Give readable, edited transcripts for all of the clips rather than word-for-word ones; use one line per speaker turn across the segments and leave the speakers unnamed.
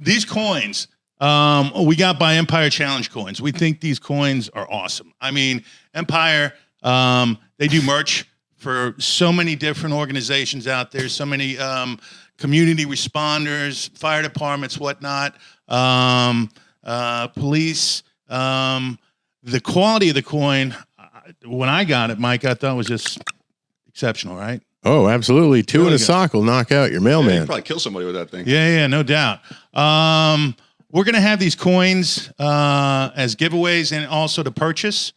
These coins we got by Empire Challenge Coins. We think these coins are awesome. I mean, Empire, they do merch for so many different organizations out there, so many community responders, fire departments, whatnot, police. The quality of the coin, when I got it, Mike, I thought was just exceptional, right?
Oh, absolutely. Two in a sock will knock out your mailman.
Yeah, you probably kill somebody with that thing.
Yeah, no doubt. We're going to have these coins as giveaways and also to purchase.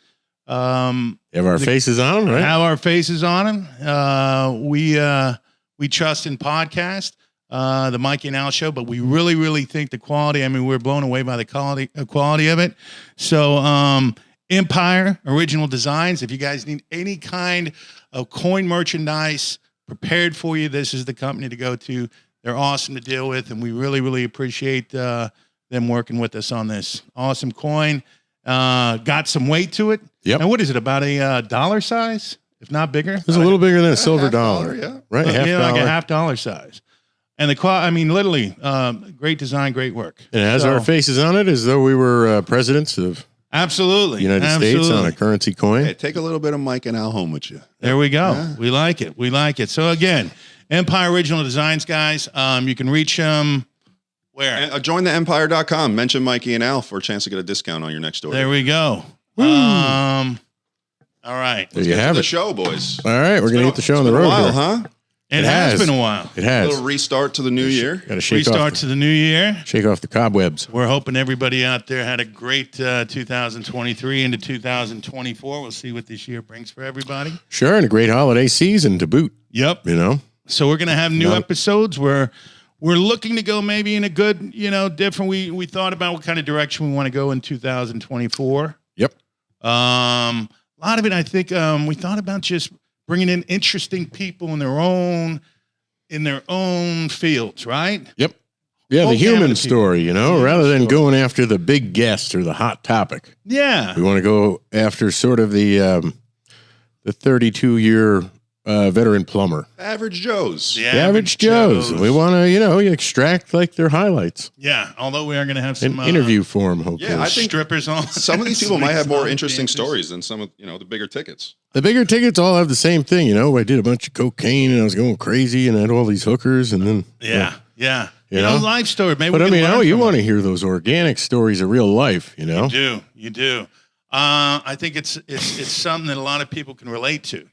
Have our faces on them, right?
Have our faces on them. We trust in podcast, the Mikey and Al show, but we really, really think the quality. I mean, we're blown away by the quality of it. So, Empire Original Designs. If you guys need any kind of coin merchandise prepared for you, this is the company to go to. They're awesome to deal with, and we really, really appreciate them working with us on this awesome coin. Got some weight to it.
Yep.
And what is it, about a dollar size, if not bigger?
It's a little bigger than a silver dollar.
Yeah.
Right?
Like a $50 size. And I mean, literally, great design, great work.
And it has our faces on it as though we were presidents of
the
United States on a currency coin.
Hey, take a little bit of Mike and Al home with you.
There we go. Yeah. We like it. So again, Empire Original Designs, guys. You can reach them where?
And, join the empire.com. Mention Mikey and Al for a chance to get a discount on your next order.
There we go. All right.
There you have
the
it.
show, boys.
All right, we're going to get the show on the road.
It's been a
while,
while, huh?
It has been a while.
It has.
A little restart to the new year.
Got to shake
restart to the new year.
Shake off the cobwebs.
We're hoping everybody out there had a great 2023 into 2024. We'll see what this year brings for everybody.
Sure, and a great holiday season to boot.
Yep.
You know.
So we're going to have new episodes where we're looking to go maybe in a good, different. We thought about what kind of direction we want to go in 2024.
Yep.
A lot of it, I think, we thought about just bringing in interesting people in their own fields, right?
Yep. Yeah, the human story, rather than going after the big guest or the hot topic.
Yeah.
We want to go after sort of the 32-year veteran plumber.
Average Joes.
The average Joes. We want to, extract like their highlights.
Yeah, although we are going to have some
interview form, hopefully.
Yeah, I think
strippers on.
Some of these people might have more interesting stories than some of the bigger tickets.
The bigger tickets all have the same thing, I did a bunch of cocaine and I was going crazy and I had all these hookers and then
yeah. Life story. Maybe
but you want to hear those organic stories of real life,
You do. I think it's something that a lot of people can relate to,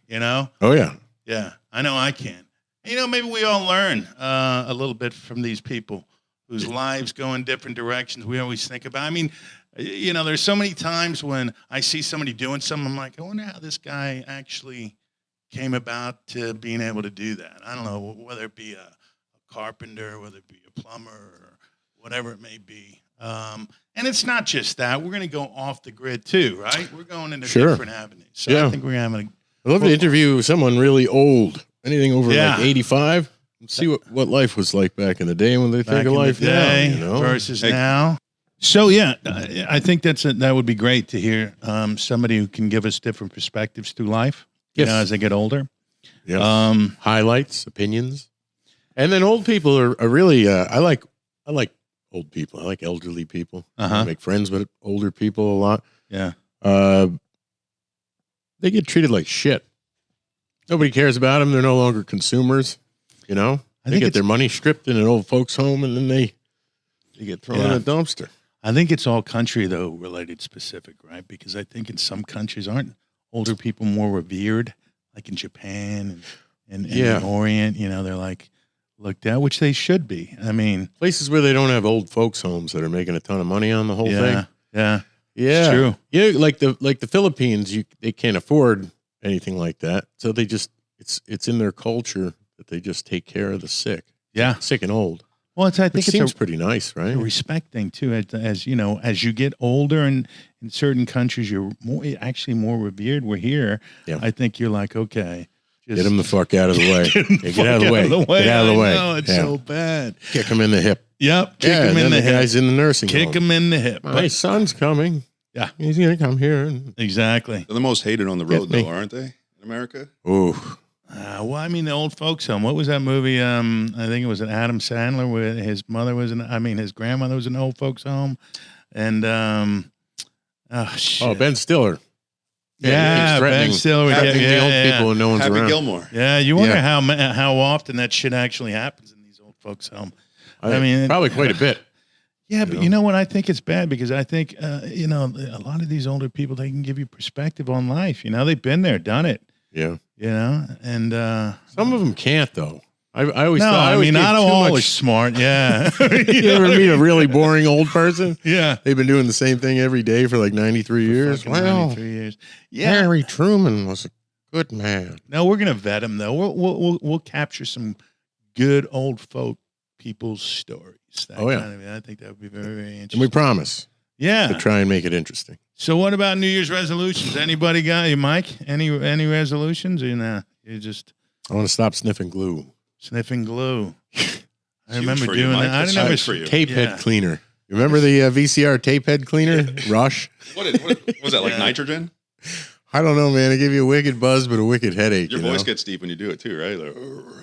Oh yeah.
Yeah, I know I can. Maybe we all learn a little bit from these people whose lives go in different directions. We always think about, there's so many times when I see somebody doing something, I'm like, I wonder how this guy actually came about to being able to do that. I don't know, whether it be a carpenter, whether it be a plumber, or whatever it may be. And it's not just that. We're going to go off the grid too, right? We're going into different avenues. So I think we're having
I'd love to interview someone really old, anything over like 85. See what life was like back in the day when they think of life now,
versus now. So I think that would be great to hear somebody who can give us different perspectives through life.
Yes.
As they get older.
Yeah. Highlights, opinions, and then old people are really. I like old people. I like elderly people. I make friends with older people a lot.
Yeah.
They get treated like shit. Nobody cares about them. They're no longer consumers. They get their money stripped in an old folks' home, and then they get thrown in a dumpster.
I think it's all country, though, related specific, right? Because I think in some countries aren't older people more revered, like in Japan and the Orient. They're like looked at, which they should be.
Places where they don't have old folks' homes that are making a ton of money on the whole thing.
Yeah.
Yeah,
it's true.
Yeah, like the Philippines, they can't afford anything like that, so they just it's in their culture that they just take care of the sick.
Yeah,
sick and old.
Well, I think it
seems pretty nice, right?
A respect thing too, as you get older, and in certain countries you're actually more revered. We're here. Yeah. I think you're like, okay,
just get him the fuck out of the way. Get out of the way. Get out of the way.
No, it's so bad.
Kick him in the hip.
Yep. Kick him in the hip.
Guy's in the nursing home.
Kick him in the hip.
My son's coming.
Yeah.
He's going to come here.
Exactly.
They're the most hated on the road, though, aren't they, in America?
Ooh.
Well, I mean, the old folks home. What was that movie? I think it was an Adam Sandler where his mother was his grandmother was in an old folks home. And, shit.
Ben Stiller.
Yeah, Ben Stiller.
The old people and no one's
Happy
around.
Gilmore.
Yeah, you wonder how often that shit actually happens in these old folks' home. I mean,
probably quite a bit.
Yeah, but you know what? I think it's bad because I think a lot of these older people, they can give you perspective on life. They've been there, done it.
Yeah.
And
some of them can't though. I always
no,
thought,
I mean, not all are smart. Yeah.
You ever meet a really boring old person?
Yeah.
They've been doing the same thing every day for like 93 years.
Well, 93 years. Yeah.
Harry Truman was a good man.
No, we're gonna vet him though. We'll capture some good old folk people's stories. I think that would be very, very interesting.
And we promise.
Yeah.
To try and make it interesting.
So what about New Year's resolutions? Anybody got you, Mike? Any resolutions? Or you
I want to stop sniffing glue.
Sniffing glue. I remember doing that.
I didn't know
tape head cleaner. You remember the VCR tape head cleaner? Rush?
What was that, like nitrogen?
I don't know, man. It gave you a wicked buzz, but a wicked headache.
Your voice gets deep when you do it too, right? Like,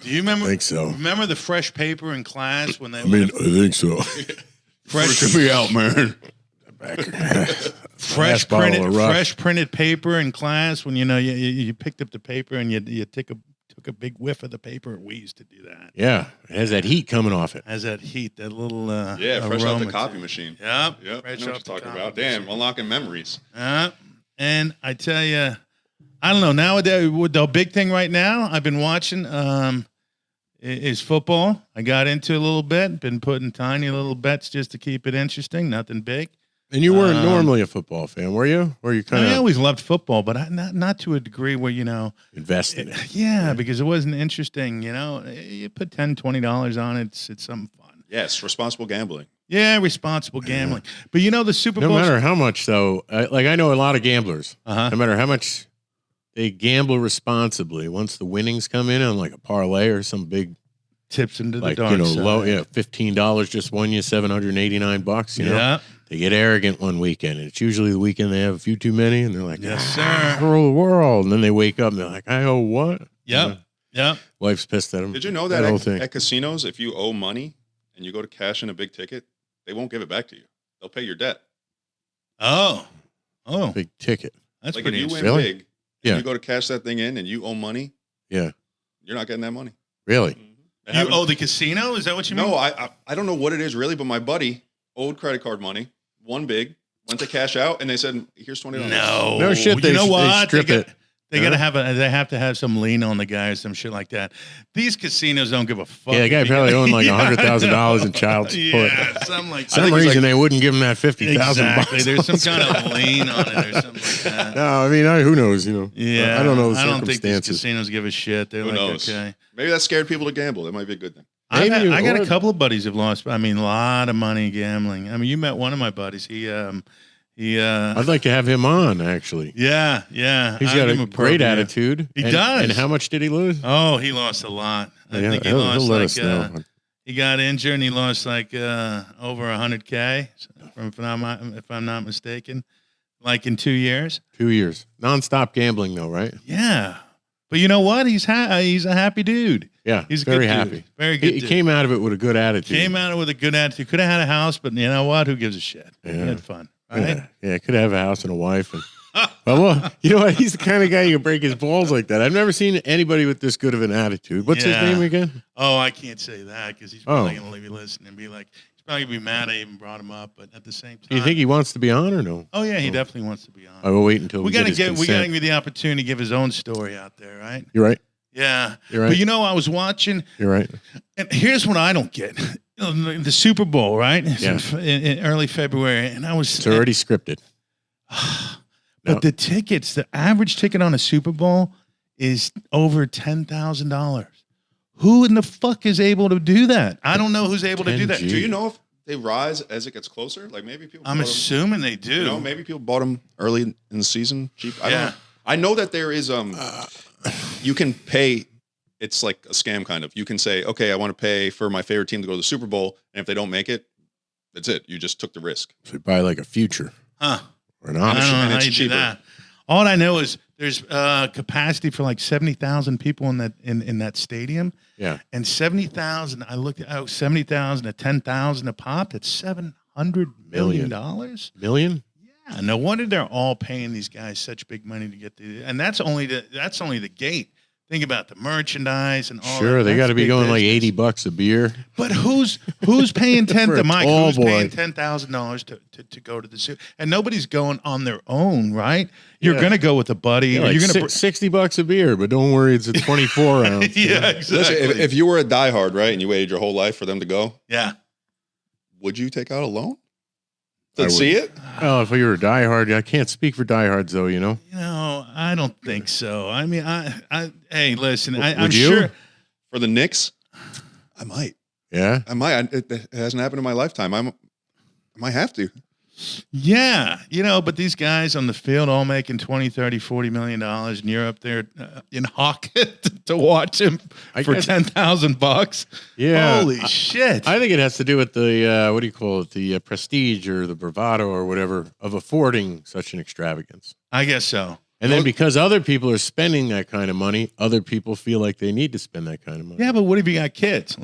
do you remember?
I think so.
Remember the fresh paper in class when they?
I think so.
Fresh
me out, man.
fresh printed paper in class when you picked up the paper and you took a big whiff of the paper. We used to do that.
Yeah, it has that heat coming off it.
Has that heat, that little
fresh off the copy machine.
Yep.
Fresh
off
the talking about. Damn, unlocking memories.
And I tell you, I don't know. Nowadays, the big thing right now I've been watching is football. I got into a little bit. Been putting tiny little bets just to keep it interesting. Nothing big.
And you weren't normally a football fan, were you? Or you kind of?
I always loved football, but not to a degree where
invested.
Because it wasn't interesting. You put $10, $20 on it. It's something fun.
Yes, responsible gambling.
Yeah, responsible gambling. But the Super Bowl.
No matter how much, though, I know a lot of gamblers.
Uh-huh.
No matter how much they gamble responsibly, once the winnings come in on like a parlay or some big
tips into the dark side.
Low, $15 just won you $789.
Yeah.
They get arrogant one weekend. And it's usually the weekend they have a few too many, and they're like,
"Yes, sir,
rule the world." And then they wake up and they're like, "I owe what?"
Yep. Yep.
Wife's pissed at them.
Did you know that at casinos, if you owe money and you go to cash in a big ticket, they won't give it back to you. They'll pay your debt.
Oh,
big ticket.
That's
like
pretty
if you win
really?
big, and you go to cash that thing in, and you owe money.
Yeah,
you're not getting that money.
Really?
Mm-hmm.
You owe the casino? Is that what you mean?
No, I don't know what it is really, but my buddy owed credit card money, won big, went to cash out, and they said, "Here's $20."
No shit.
You know what?
They strip it.
They have to have some lien on the guy or some shit like that. These casinos don't give a fuck.
Yeah, the guy probably owned like $100,000 in child support.
Yeah, something like that.
Some reason they wouldn't give him that $50,000.
Exactly. There's some kind of lien on it or something like that.
No, I mean, who knows?
Yeah,
I don't know the
I don't think these
circumstances.
casinos give a shit. They're
Who knows?
Okay.
Maybe that scared people to gamble. That might be a good thing.
I got a couple of buddies who've lost. I mean, a lot of money gambling. I mean, you met one of my buddies.
I'd like to have him on, actually.
Yeah.
He's got a great attitude.
He does.
And how much did he lose?
Oh, he lost a lot. I think he lost
he'll let us know.
He got injured and he lost like over $100K, if I'm not mistaken, like in 2 years.
2 years. Non-stop gambling, though, right?
Yeah. But you know what? He's a happy dude.
Yeah,
he's
very
good
happy.
Dude. Very good.
He came out of it with a good attitude.
Came out of it with a good attitude. Could have had a house, but you know what? Who gives a shit?
Yeah.
He had fun. Right?
Yeah, could have a house and a wife. And, well, you know what? He's the kind of guy you can break his balls like that. I've never seen anybody with this good of an attitude. What's his name again?
Oh, I can't say that because he's probably going to be listening and be like, he's probably going to be mad I even brought him up. But at the same time,
do you think he wants to be on or no?
Oh yeah, he definitely wants to be on.
I will wait until we got to
give him the opportunity to give his own story out there, right?
You're right.
Yeah,
you're right.
But I was watching.
You're right.
And here's what I don't get: the Super Bowl, right?
Yeah.
In early February, and I was.
It's already scripted.
But the tickets, the average ticket on a Super Bowl is over $10,000. Who in the fuck is able to do that? I don't know who's able to do that.
Do you know if they rise as it gets closer? Like maybe people.
I'm assuming they do.
Maybe people bought them early in the season, cheap. I don't know. I know that there is you can pay. It's like a scam kind of. You can say, okay, I want to pay for my favorite team to go to the Super Bowl, and if they don't make it, that's it. You just took the risk.
So you buy like a future.
Huh.
Or an option.
I don't know
and
how
it's
you
cheaper.
do that. All I know is there's capacity for like 70,000 people in that stadium.
Yeah.
And 70,000, I looked at 70,000 to 10,000 a pop. That's $700 million.
Million?
Yeah. No wonder they're all paying these guys such big money to get and that's only the gate. Think about the merchandise and all.
Sure, they got to be going
business.
like $80 a beer.
But who's paying Mike? Who's paying $10,000 to go to the zoo? And nobody's going on their own, right? You're going to go with a buddy.
Yeah, like
you're going to
$60 a beer, but don't worry, it's a 24 ounce.
Yeah, exactly.
Listen, if you were a diehard, right, and you waited your whole life for them to go,
yeah,
would you take out a loan to see it?
Oh, if you were a diehard, I can't speak for diehards though. You know,
I don't think so. I mean, hey, listen, I'm
Would you?
sure
For the Knicks, I might.
Yeah,
I might. It hasn't happened in my lifetime. I might have to.
Yeah, but these guys on the field all making $20, $30, $40 million, and you're up there in Hawkett to watch him for $10,000.
Yeah,
holy shit!
I think it has to do with the what do you call it? The prestige or the bravado or whatever of affording such an extravagance.
I guess so.
And then because other people are spending that kind of money, other people feel like they need to spend that kind of money.
Yeah, but what if you got kids?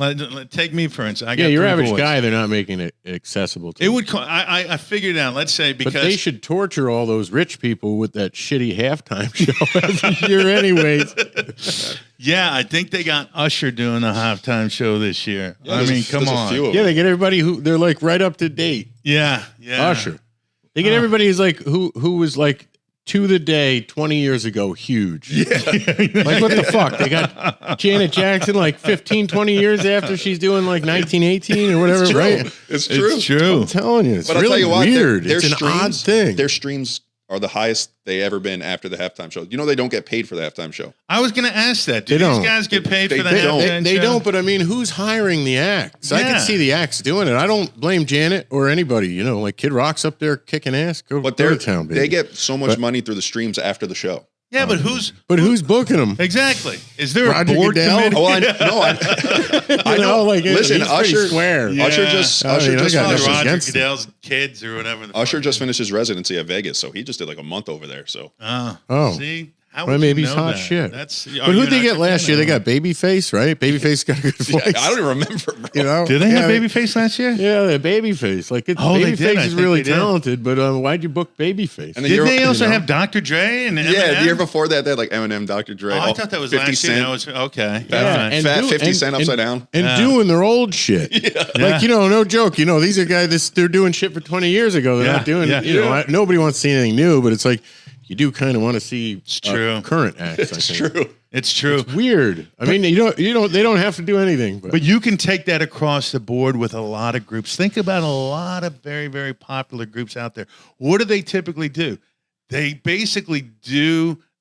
Take me for instance. I got
your
3
average
boys.
guy, they're not making it accessible to.
It would. I figured it out. Let's say because
but they should torture all those rich people with that shitty halftime show every year, anyways.
Yeah, I think they got Usher doing a halftime show this year.
Yeah,
I mean, come on.
Yeah, they get everybody who they're like right up to date.
Yeah.
Usher. They get everybody who's like who was like to the day 20 years ago huge.
Yeah.
Like what the fuck? They got Janet Jackson like 15, 20 years after she's doing like 1918 or whatever, right?
It's true.
It's true.
I'm telling you, it's
But
really
I'll tell you what,
weird.
their
It's an odd thing.
Their streams are the highest they ever been after the halftime show. They don't get paid for the halftime show.
I was going to ask that. Do
They
these
don't.
guys get paid
They
for the
don't.
halftime
They
show?
don't, but I mean, who's hiring the acts? I
Yeah.
can see the acts doing it. I don't blame Janet or anybody. Like Kid Rock's up there kicking ass. Go to town, baby.
They get so much money through the streams after the show.
Yeah, but who's
booking them?
exactly? Is there
Roger
a board
Goodell?
committee?
Oh, I know.
Like,
Listen,
he's pretty
Usher.
square.
Yeah.
Usher just
Oh, you know,
just
I got
finished,
nothing
Roger
against him.
Goodell's kids or whatever.
Usher just finished his residency at Vegas, so he just did like a month over there. So
Oh.
See? How
Well,
would
maybe
you
he's
know
hot
that?
shit.
That's,
But who'd they get last year? They got Babyface, right? Babyface got a good voice.
yeah, I don't even remember. Bro.
You know?
Did they have
Yeah,
Babyface last year?
Yeah, they had Babyface. Like,
They
Babyface
did. I
is
think
really
they did.
talented, but why'd you book Babyface?
And the
Did
year-
they also
you know?
have Dr. Dre and Eminem?
Yeah, the year before that, they had like Eminem, Dr. Dre.
Oh, I thought that was
50
last year.
Cent.
That was okay.
Fat,
and
fat
do-
50
and-
Cent
and-
upside down.
And
Yeah.
doing their old shit. Like, no joke. These are guys, they're doing shit for 20 years ago. They're
Yeah,
not doing,
yeah.
nobody wants to see anything new, but it's like, you do kind of want to see
true.
current acts.
It's
I think.
true.
It's true.
It's weird. I mean, they don't have to do anything.
But you can take that across the board with a lot of groups. Think about a lot of very, very popular groups out there. What do they typically do? They basically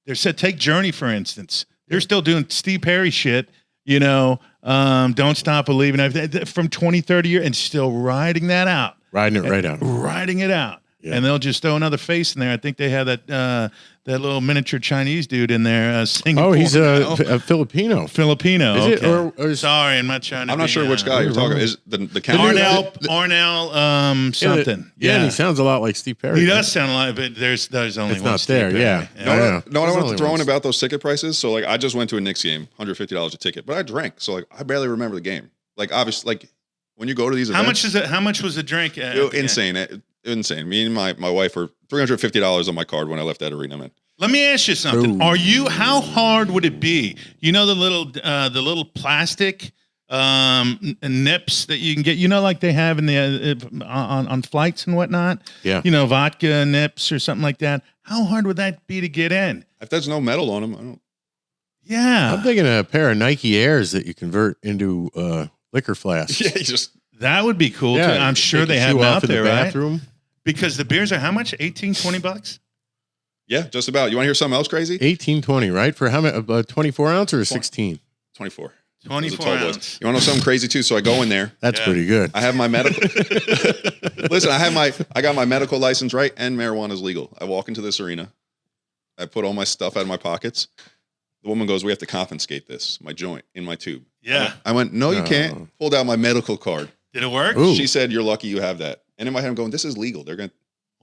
take Journey, for instance. They're still doing Steve Perry shit, Don't Stop Believing from 20, 30 years and still riding that out.
Riding it right out.
Riding it out. Yeah. And they'll just throw another face in there. I think they have that little miniature Chinese dude in there singing.
Oh, he's a Filipino.
Filipino.
Is it?
Okay.
Or
Sorry, I'm not trying to.
I'm not sure which guy you're talking about. Is the count?
Arnell something.
Yeah, and he sounds a lot like Steve Perry.
He does sound like, but there's only
It's
one.
not
Steve
there.
Perry.
Yeah.
No, I wanted to throw in
ones.
about those ticket prices. So, like, I just went to a Knicks game, $150 a ticket, but I drank. So, like, I barely remember the game. Like, obviously, like, when you go to these events.
How much is it? How much was a drink?
Insane. Insane. Me and my wife were $350 on my card when I left that arena, man.
Let me ask you something. How hard would it be? The little plastic nips that you can get, like they have in the on flights and whatnot.
Yeah.
Vodka nips or something like that. How hard would that be to get in?
If there's no metal on them, I don't.
Yeah.
I'm thinking a pair of Nike Airs that you convert into liquor flasks.
Yeah, you just.
That would be cool. Yeah, too. I'm sure they have them out there, right?
Bathroom.
Because the beers are how much? 18, 20 bucks?
Yeah, just about. You want to hear something else crazy?
18, 20, right? For how many? 24 ounce or 16?
24.
24 ounce.
You want to know something crazy too? So I go in there.
That's pretty good.
I have my medical. Listen, I got my medical license, right? And marijuana is legal. I walk into this arena. I put all my stuff out of my pockets. The woman goes, "We have to confiscate this, my joint in my tube."
Yeah.
I went, "No, you can't." Pulled out my medical card.
Did it work?
Ooh.
She said, "You're lucky you have that." And in my head, I'm going, "This is legal. They're going."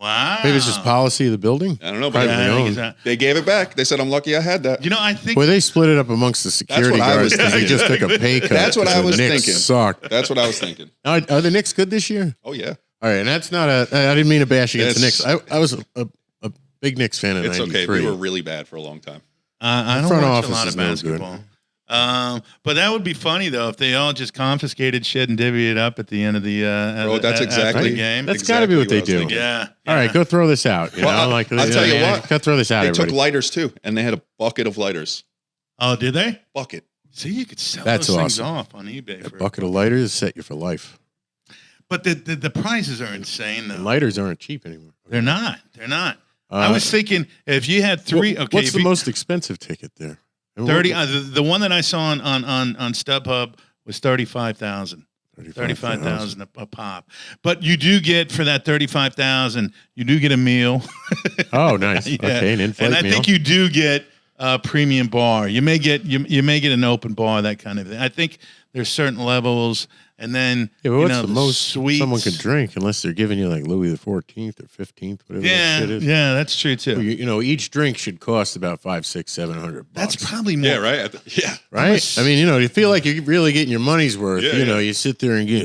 Wow.
Maybe it's just policy of the building.
I don't know, but
Privately
I think
owned.
it's
they gave it back. They said, I'm lucky I had that.
You know, I think
Well, they split it up amongst the security
what I was
guards because they
thinking.
just took a pay cut.
That's what I was
The Knicks
thinking.
Sucked.
That's what I was thinking.
Are the Knicks good this year?
Oh, yeah.
All right, and that's not a. I didn't mean to bash against the
It's-
Knicks. I was a big Knicks fan in
It's
'93.
okay. We were really bad for a long time.
I don't
front
watch
office
a lot
is
of
no good.
basketball. But that would be funny though if they all just confiscated shit and divvied it up at the end of the
Bro, that's
after
exactly-
the game.
That's got to be what they
I was
do.
thinking.
Yeah.
All right, go throw this out. You
Well,
know, like
I'll tell you what.
Go throw this out.
They took
Everybody.
lighters, too, and they had a bucket of lighters.
Oh, did they?
Bucket.
See, you could sell
That's
those things
awesome.
off on eBay.
A
For
bucket of lighters set you for life.
But the prices are insane though.
And lighters aren't cheap anymore.
They're not. They're not. I was thinking if you had three. Okay,
What's
if
the
you-
most expensive ticket there? And
30?
what-
The one that I saw on StubHub was 35,000. 35,000 a pop. But you do get for that 35,000, you do get a meal.
Oh, nice.
Yeah.
Okay, an in-flight
And I
meal.
think you do get a premium bar. You may get you may get an open bar, that kind of thing. I think there's certain levels, and then
Yeah, but
you
what's
know,
the most
sweets.
someone can drink unless they're giving you like Louis the 14th or 15th, whatever that
Yeah,
shit is?
yeah, that's true too.
Well, you know, each drink should cost about $500, $600, $700.
That's probably more.
Yeah, right? Yeah.
right. I mean, you know, you feel like you're really getting your money's worth.
Yeah,
you know,
yeah.
you sit there and get,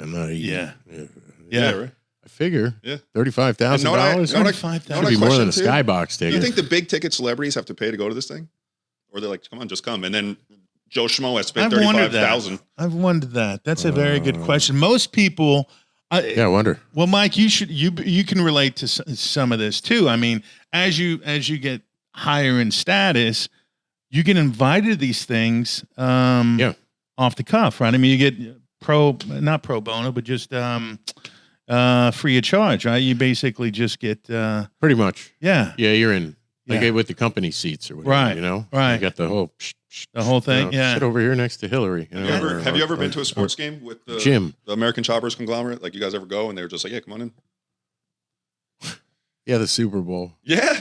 I'm not eating.
Yeah.
Yeah.
Yeah.
right.
I figure.
Yeah.
$35,000.
And know what I- know what I-
$35,000.
Should be more than a
question, too?
skybox
Do you
ticket.
think the big ticket celebrities have to pay to go to this thing? Or they're like, come on, just come. And then Joe Schmo has spent
I've wondered
$35,000.
that. I've wondered that. That's a very good question. Most people.
Yeah, I wonder.
Well, Mike, you can relate to some of this too. I mean, as you get higher in status, you get invited to these things. Off the cuff, right? I mean, you get not pro bono, but just free of charge, right? You basically just get
Pretty much.
yeah,
Yeah, you're in. Like
Yeah.
with the company seats or whatever,
Right,
you know?
right.
You got the whole
the whole thing.
you know,
Yeah,
sit over here next to Hillary. You know,
Have you ever been to a
or-
sports game with the
Jim.
American Choppers conglomerate? Like, you guys ever go and they were just like, yeah, come on in.
Yeah, the Super Bowl.
Yeah.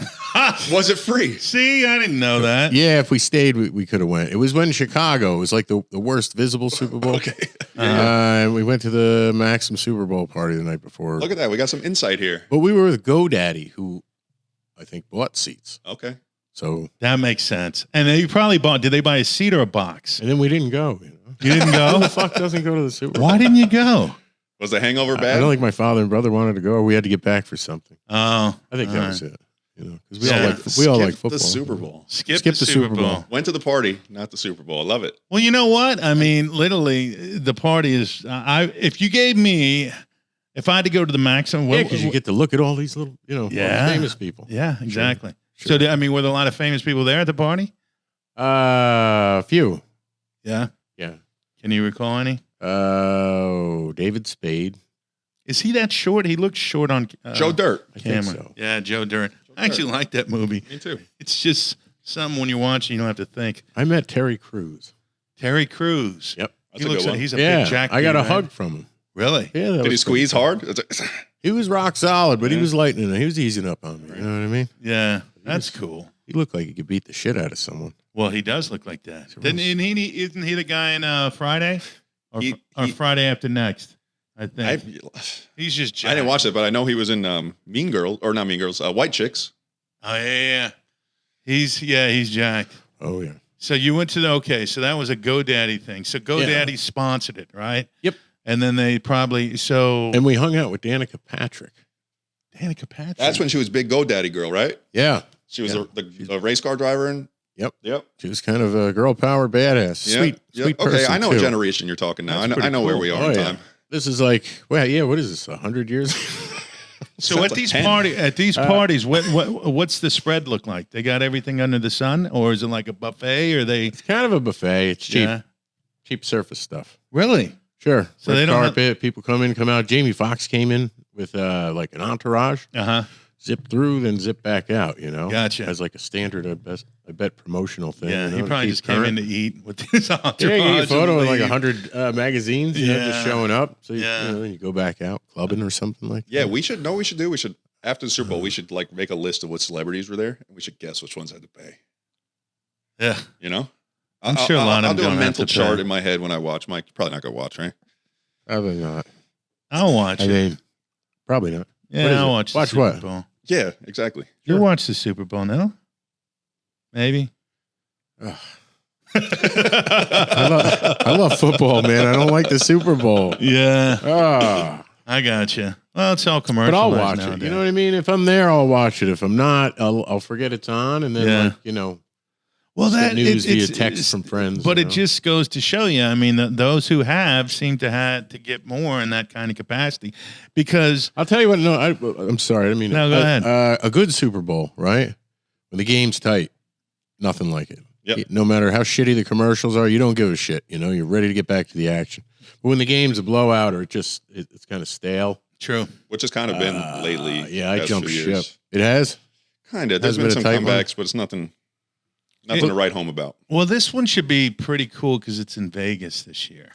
Was it free?
See, I didn't know that.
Yeah, if we stayed, we could have went. It was when Chicago. It was like the worst visible Super Bowl.
Okay.
And we went to the Maxim Super Bowl party the night before.
Look at that. We got some insight here.
But we were with GoDaddy, who I think bought seats.
Okay.
So,
That makes sense. And they probably bought. Did they buy a seat or a box?
and then we didn't go. You know?
You didn't
Who
go.
the fuck doesn't go to the Super Bowl?
Why didn't you go?
Was the hangover
I
bad?
don't think my father and brother wanted to go, or we had to get back for something.
Oh,
I think
all
that
right.
was it. You know, because we
Yeah.
all like
Skip
football.
the Super Bowl.
Skip
Skip
the Super Bowl.
Went to the party, not the Super Bowl. I love it.
Well, you know what? I mean, literally, the party is. If you gave me, if I had to go to the Maxim,
Yeah, because you get to look at all these little, you know, all the
Yeah.
famous people.
yeah, exactly.
Sure.
So, I mean, were there a lot of famous people there at the party?
Few.
Yeah.
Yeah.
Can you recall any?
David Spade.
Is he that short? He looks short on
Joe Dirt.
I think
camera.
so.
Yeah, Joe Dirt. I actually like that movie.
Me too.
It's just something when you're watching, you don't have to think.
I met Terry Crews.
Terry Crews.
Yep.
That's
He
a
looks
good
like
one.
he's a
Yeah,
big jack.
I got a
dude, right?
hug from him.
Really?
Yeah, that
Did he
was
squeeze
cool.
hard?
He was rock solid, but he
Yeah.
was lightening it. He was easing up on me. You know what I mean?
Yeah, that's cool.
He looked like he could beat the shit out of someone.
Well, he does look like that.
Sure
Isn't he the guy in Friday? Or Friday After Next? I think. He's just jacked.
I didn't watch it, but I know he was in Mean Girls, or not Mean Girls, White Chicks.
Oh, yeah. He's jacked.
Oh yeah.
So you went to so that was a GoDaddy thing. So GoDaddy sponsored it, right?
Yep.
And then they probably,
And we hung out with Danica Patrick.
Danica Patrick.
That's when she was big GoDaddy girl, right?
Yeah.
She was
Yeah.
a race car driver. And
Yep. She was kind of a girl power badass.
Yep.
Sweet
Okay,
person.
I know
too.
what generation you're talking now.
That's
I know
pretty
where
cool.
we are
Oh,
in
yeah.
time.
This is like, well, yeah, what is this, 100 years?
So
Sounds
at
like
these
10.
parties, what's the spread look like? They got everything under the sun, or is it like a buffet? Or they
It's kind of a buffet. It's cheap.
Yeah.
Cheap surface stuff.
Really?
Sure.
So
Red
they don't
carpet, people come in, come out. Jamie Foxx came in with like an entourage, zip through, then zip back out, you know?
Gotcha.
As like a standard, I bet promotional thing.
Yeah,
you know,
he
to
probably
keep
just came in
current.
to eat with his entourage.
Yeah, you get a photo
and
in like
leave.
100 magazines, you know,
Yeah.
just showing up. So you,
Yeah.
you know, you go back out clubbing or something like
Yeah,
that.
we should do. We should, after the Super Bowl, we should like make a list of what celebrities were there, and we should guess which ones had to pay.
Yeah.
You know?
I'm sure a lot of
I'll
them
do a
don't have
mental
to
chart
pay.
in my head when I watch. Mike, you're probably not going to watch, right?
Probably not.
I'll watch
I
it.
mean, probably not.
Yeah, I'll watch the
Watch
Super
what?
Bowl.
Yeah, exactly.
You'll watch the Super Bowl, no? Maybe.
I love football, man. I don't like the Super Bowl.
Yeah. I got you. Well, it's all commercial.
But I'll watch it. You know what I mean? If I'm there, I'll watch it. If I'm not, I'll forget it's on, and then
well, that
news via text from friends.
But it just goes to show you. I mean, those who have seem to have to get more in that kind of capacity, because
I'll tell you what. No, I'm sorry. I mean,
no, go ahead.
A good Super Bowl, right? When the game's tight, nothing like it.
Yep.
No matter how shitty the commercials are, you don't give a shit. You're ready to get back to the action. But when the game's a blowout or it's kind of stale.
True.
Which has kind of been lately.
Yeah, I jumped ship. It has?
Kind of. There's been some comebacks, but it's nothing to write home about.
Well, this one should be pretty cool because it's in Vegas this year.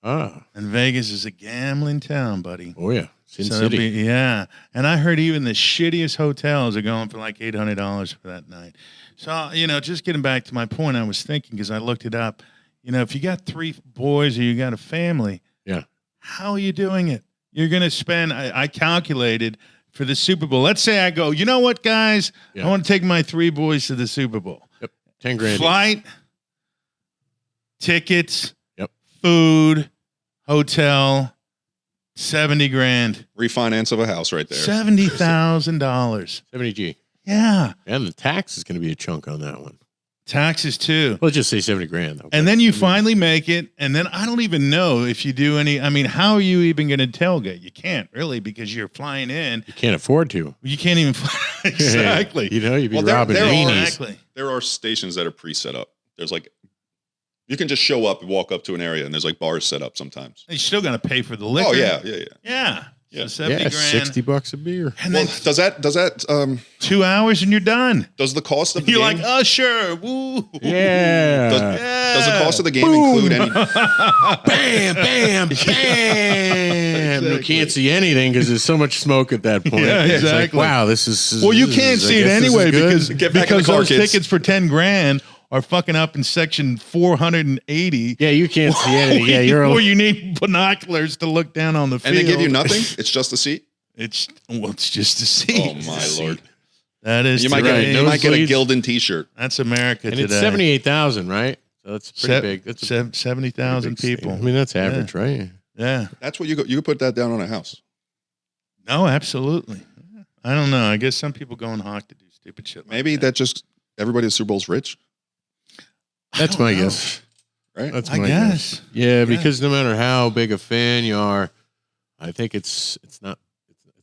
Ah.
And Vegas is a gambling town, buddy.
Oh, yeah. Sin City.
Yeah. And I heard even the shittiest hotels are going for like $800 for that night. So, just getting back to my point, I was thinking, because I looked it up, if you got 3 boys or you got a family, how are you doing it? You're going to spend, I calculated for the Super Bowl. Let's say I go, you know what, guys? I want to take my 3 boys to the Super Bowl.
Yep. 10 grand.
Flight, tickets, food, hotel, 70 grand.
Refinance of a house right there.
$70,000.
70G.
Yeah.
And the tax is going to be a chunk on that one.
Taxes too.
Let's just say 70 grand. Though.
And then you finally make it. And then I don't even know if you do any. I mean, how are you even going to tailgate? You can't really, because you're flying in.
You can't afford to.
You can't even fly. Exactly.
You'd be robbing weenies.
Exactly.
There are stations that are pre-set up. There's you can just show up and walk up to an area, and there's bars set up sometimes.
You still got to pay for the liquor.
Oh yeah.
So 70 grand.
$60 a beer.
And
well,
then
does that
2 hours and you're done.
Does the cost of the
You're
game,
like, oh sure, woo.
Yeah.
Does the cost of the game include any?
Bam, bam, bam.
Exactly.
You can't see anything because there's so much smoke at that point.
Yeah,
It's
exactly.
like, wow, this is.
Well, you can't see it anyway because
Get back in the car,
those
kids.
tickets for 10 grand are fucking up in section 480.
Yeah, you can't see anything. Yeah,
Or you need binoculars to look down on the field.
And they give you nothing? It's just a seat?
It's just a seat.
Oh my Lord.
That is
You might get a Gildan t-shirt.
That's America
and
today.
it's 78,000, right? So that's pretty big. That's
70,000 people.
I mean, that's average, right?
Yeah.
That's what you could put that down on a house.
No, absolutely. I don't know. I guess some people go in hawk to do stupid shit.
Maybe that just everybody at Super Bowl's rich.
That's my guess.
Right?
That's
I
my
guess.
Yeah, because no matter how big a fan you are, I think it's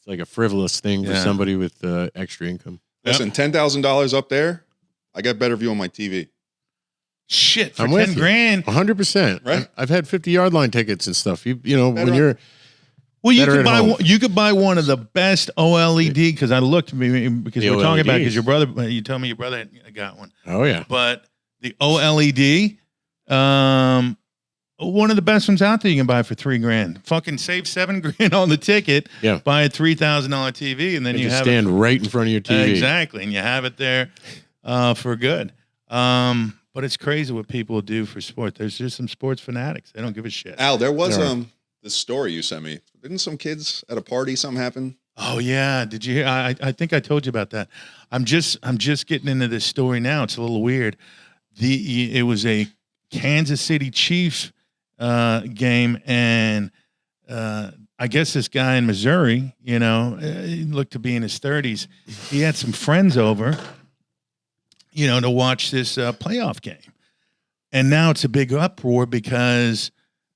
like a frivolous thing for somebody with extra income.
Listen, $10,000 up there, I got better view on my TV.
Shit, for
I'm
10 grand.
100%.
Right?
I've had 50-yard line tickets and stuff. When you're
Well, you
better
could
at
buy
home.
one, you could buy one of the best OLED, because I looked because
The
we're talking about,
OLEDs.
because your brother, you told me your brother got one,
oh yeah,
but the OLED, one of the best ones out there, you can buy for $3 grand. Fucking save $7 grand on the ticket.
Yeah.
Buy a $3,000 TV, and then
you
you
just
have
stand right in front of your TV.
exactly, and you have it there for good. But it's crazy what people do for sport. There's just some sports fanatics. They don't give a shit.
Al, there was
There are.
this story you sent me. Didn't some kids at a party something happen?
Oh yeah, did you hear? I think I told you about that. I'm just getting into this story now. It's a little weird. It was a Kansas City Chiefs game, and I guess this guy in Missouri, he looked to be in his 30s. He had some friends over, to watch this playoff game, and now it's a big uproar because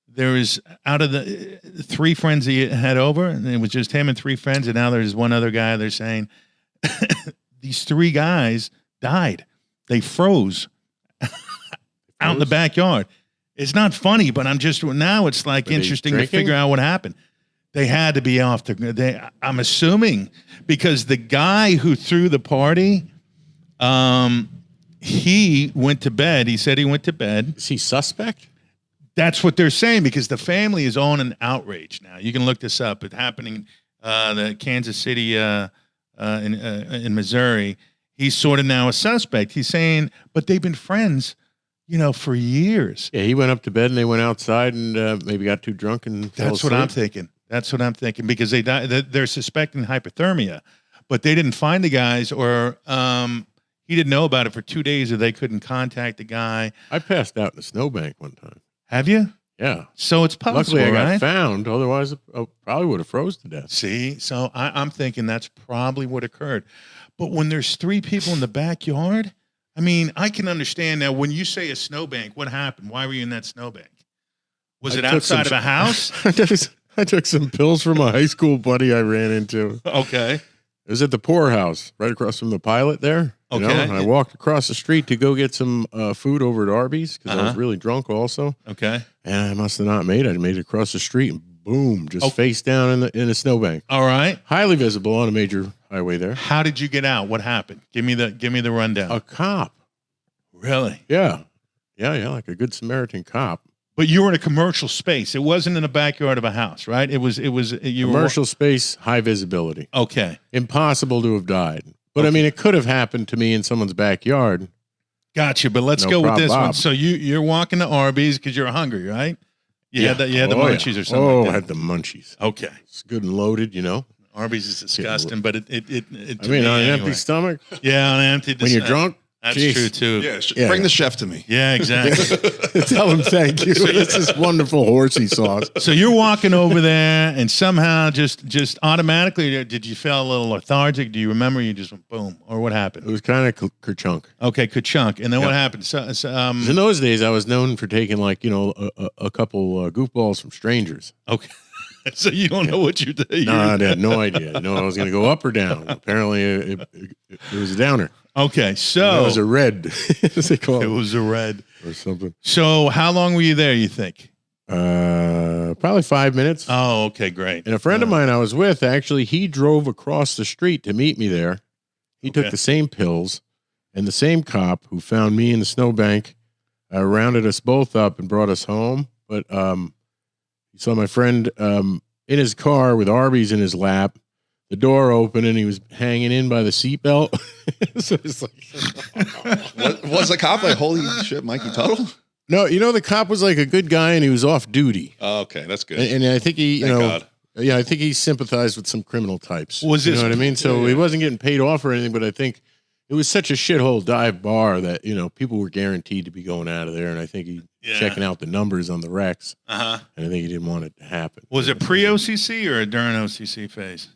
there was, out of the 3 friends he had over, and it was just him and 3 friends, and now there's one other guy. They're saying these 3 guys died. They froze out in the backyard. It's not funny, but now it's like interesting to figure out what happened. They had to be off I'm assuming, because the guy who threw the party, he went to bed. He said he went to bed.
Is he suspect?
That's what they're saying, because the family is on an outrage now. You can look this up. It's happening the Kansas City in Missouri. He's sort of now a suspect. He's saying, but they've been friends, for years.
Yeah, he went up to bed and they went outside and maybe got too drunk and fell
That's what I'm
asleep.
thinking. That's what I'm thinking, because they're suspecting hypothermia, but they didn't find the guys, or he didn't know about it for 2 days, or they couldn't contact the guy.
I passed out in a snowbank one time.
Have you?
Yeah.
So it's possible,
Luckily, I got
right?
found. Otherwise, I probably would have froze to death.
See, so I'm thinking that's probably what occurred. But when there's 3 people in the backyard, I mean, I can understand now. When you say a snowbank, what happened? Why were you in that snowbank? Was it outside of a house?
I took some pills from a high school buddy I ran into.
Okay.
It was at the poorhouse, right across from the Pilot there.
Okay.
And I walked across the street to go get some food over at Arby's because I was really drunk also.
Okay.
And I must have not made it. I made it across the street and boom, just face down in a snowbank.
All right.
Highly visible on a major highway there.
How did you get out? What happened? Give me the rundown.
A cop.
Really?
Yeah. Yeah, like a good Samaritan cop.
But you were in a commercial space. It wasn't in the backyard of a house, right? It was
Commercial space, high visibility.
Okay.
Impossible to have died. But I mean, it could have happened to me in someone's backyard.
Gotcha. But let's go with this one. So you're walking to Arby's because you're hungry, right? You had the munchies or something.
Oh,
like
I
that.
had the munchies.
Okay.
It's good and loaded,
Arby's is disgusting, but it
I mean, on an empty stomach.
Yeah, on an empty.
When you're drunk.
That's
Jeez.
true too.
Yeah, bring the chef to me.
Yeah, exactly.
Tell him thank you. It's this wonderful horsey sauce.
So you're walking over there, and somehow just automatically, did you feel a little lethargic? Do you remember you just went boom, or what happened?
It was kind of kerchunk.
Okay, ka-chunk. And then what happened? So,
in those days, I was known for taking a couple goofballs from strangers.
Okay. So you don't know what you did.
No, I had no idea. I was going to go up or down. Apparently, it was a downer.
Okay, so
it was a red. As they call it.
It was a red
or something.
So how long were you there? You think?
Probably 5 minutes.
Oh, okay, great.
And a friend of mine I was with, actually, he drove across the street to meet me there. He took the same pills, and the same cop who found me in the snowbank rounded us both up and brought us home. But he saw my friend in his car with Arby's in his lap. The door open and he was hanging in by the seatbelt. So it's like,
was the cop like, holy shit, Mikey Teutul?
No, the cop was like a good guy and he was off duty.
Oh, okay, that's good.
And I think he,
Thank God.
Yeah, I think he sympathized with some criminal types.
Was this,
you know what I mean? So he wasn't getting paid off or anything, but I think it was such a shithole dive bar that people were guaranteed to be going out of there, and I think he checking out the numbers on the wrecks. And I think he didn't want it to happen.
Was it pre-OCC or during OCC phase?